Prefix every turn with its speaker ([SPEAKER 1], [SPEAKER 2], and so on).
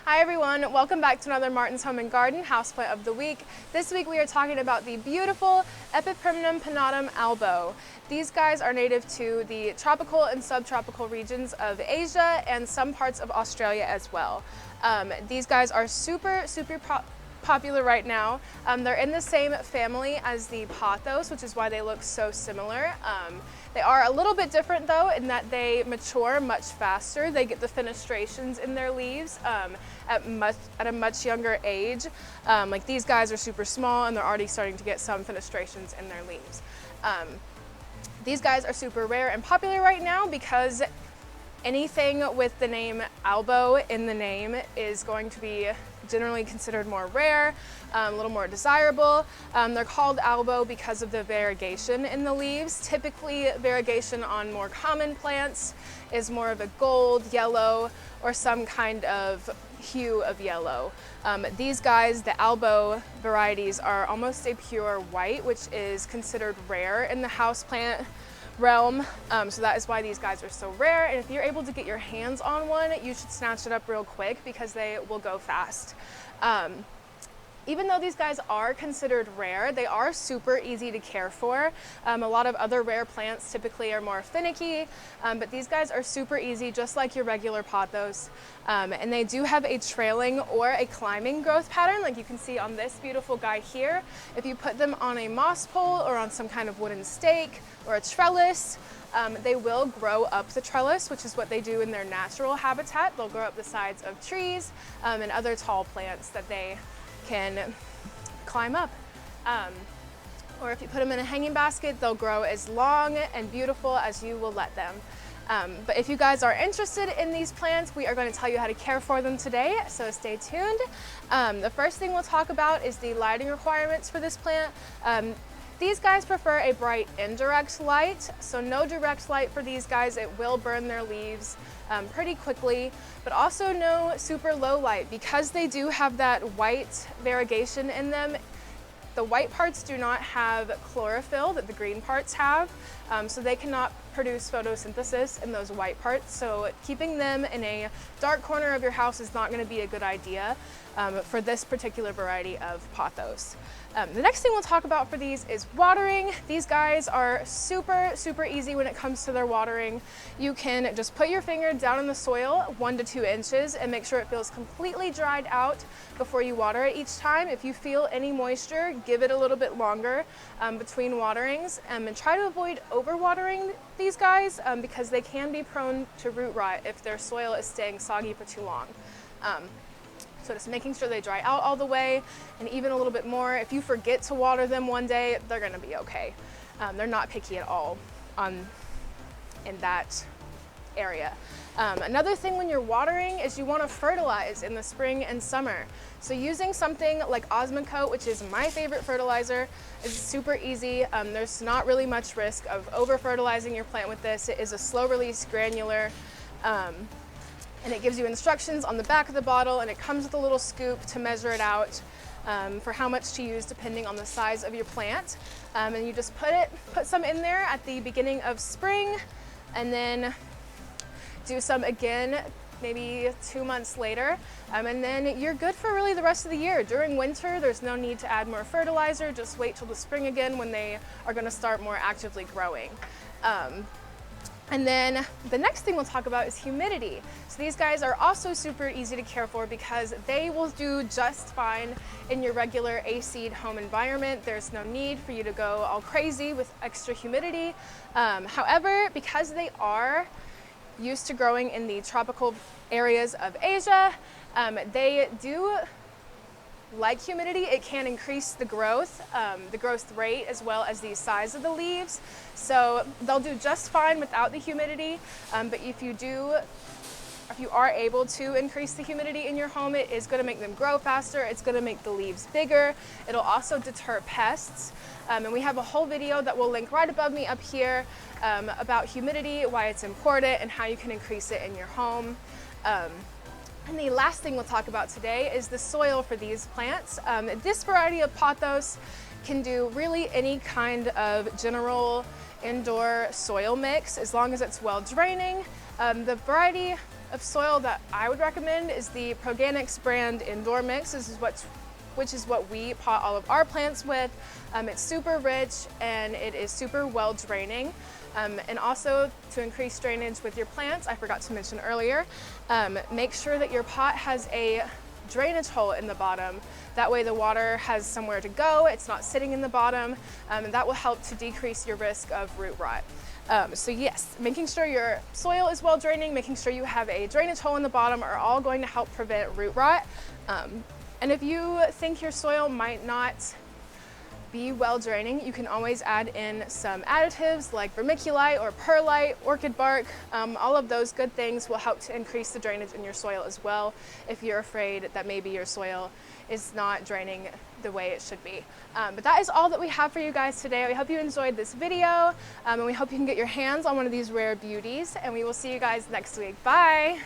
[SPEAKER 1] Hi everyone, welcome back to another Martin's Home and Garden Houseplant of the Week. This week we are talking about the beautiful Epipremnum Pinnatum Albo. These guys are native to the tropical and subtropical regions of Asia and some parts of Australia as well. These guys are super popular right now. They're in the same family as the pothos, which is why they look so similar. They are a little bit different though in that they mature much faster. They get the fenestrations in their leaves at a much younger age. Like these guys are super small and they're already starting to get some fenestrations in their leaves. These guys are super rare and popular right now because anything with the name Albo in the name is going to be generally considered more rare, a little more desirable. They're called Albo because of the variegation in the leaves. Typically, variegation on more common plants is more of a gold, yellow, or some kind of hue of yellow. These guys, the Albo varieties, are almost a pure white, which is considered rare in the houseplant realm, so that is why these guys are so rare. And if you're able to get your hands on one, you should snatch it up real quick because they will go fast. Even though these guys are considered rare, they are super easy to care for. A lot of other rare plants typically are more finicky, but these guys are super easy, just like your regular pothos. And they do have a trailing or a climbing growth pattern, like you can see on this beautiful guy here. If you put them on a moss pole or on some kind of wooden stake or a trellis, they will grow up the trellis, which is what they do in their natural habitat. They'll grow up the sides of trees and other tall plants that they can climb up. Or if you put them in a hanging basket, they'll grow as long and beautiful as you will let them. But if you guys are interested in these plants, we are going to tell you how to care for them today, so stay tuned. The first thing we'll talk about is the lighting requirements for this plant. These guys prefer a bright indirect light, so no direct light for these guys. It will burn their leaves pretty quickly, but also no super low light. Because they do have that white variegation in them, the white parts do not have chlorophyll that the green parts have, so they cannot produce photosynthesis in those white parts. So keeping them in a dark corner of your house is not going to be a good idea for this particular variety of pothos. The next thing we'll talk about for these is watering. These guys are super easy when it comes to their watering. You can just put your finger down in the soil 1 to 2 inches and make sure it feels completely dried out before you water it each time. If you feel any moisture, give it a little bit longer between waterings, and try to avoid overwatering these guys because they can be prone to root rot if their soil is staying soggy for too long. So just making sure they dry out all the way, and even a little bit more. If you forget to water them one day, they're gonna be okay. They're not picky at all in that area. Another thing when you're watering is you wanna fertilize in the spring and summer. So using something like Osmocote, which is my favorite fertilizer, is super easy. There's not really much risk of over-fertilizing your plant with this. It is a slow-release granular. And it gives you instructions on the back of the bottle, and it comes with a little scoop to measure it out for how much to use depending on the size of your plant. And you just put some in there at the beginning of spring, and then do some again maybe 2 months later, and then you're good for really the rest of the year. During winter, there's no need to add more fertilizer. Just wait till the spring again when they are going to start more actively growing. And then the next thing we'll talk about is humidity. So these guys are also super easy to care for because they will do just fine in your regular AC home environment. There's no need for you to go all crazy with extra humidity. However, because they are used to growing in the tropical areas of Asia, they do like humidity. It can increase the growth rate as well as the size of the leaves. So they'll do just fine without the humidity. But if you are able to increase the humidity in your home, it is going to make them grow faster. It's going to make the leaves bigger. It'll also deter pests. And we have a whole video that we'll link right above me up here about humidity, why it's important, and how you can increase it in your home. And the last thing we'll talk about today is the soil for these plants. This variety of pothos can do really any kind of general indoor soil mix as long as it's well draining. The variety of soil that I would recommend is the Proganics brand Indoor Mix. Which is what we pot all of our plants with. It's super rich and it is super well draining. And also to increase drainage with your plants, I forgot to mention earlier, make sure that your pot has a drainage hole in the bottom. That way the water has somewhere to go, it's not sitting in the bottom, and that will help to decrease your risk of root rot. So yes, making sure your soil is well draining, making sure you have a drainage hole in the bottom are all going to help prevent root rot. And if you think your soil might not be well draining, you can always add in some additives like vermiculite or perlite, orchid bark. All of those good things will help to increase the drainage in your soil as well if you're afraid that maybe your soil is not draining the way it should be. But that is all that we have for you guys today. We hope you enjoyed this video, and we hope you can get your hands on one of these rare beauties, and we will see you guys next week. Bye!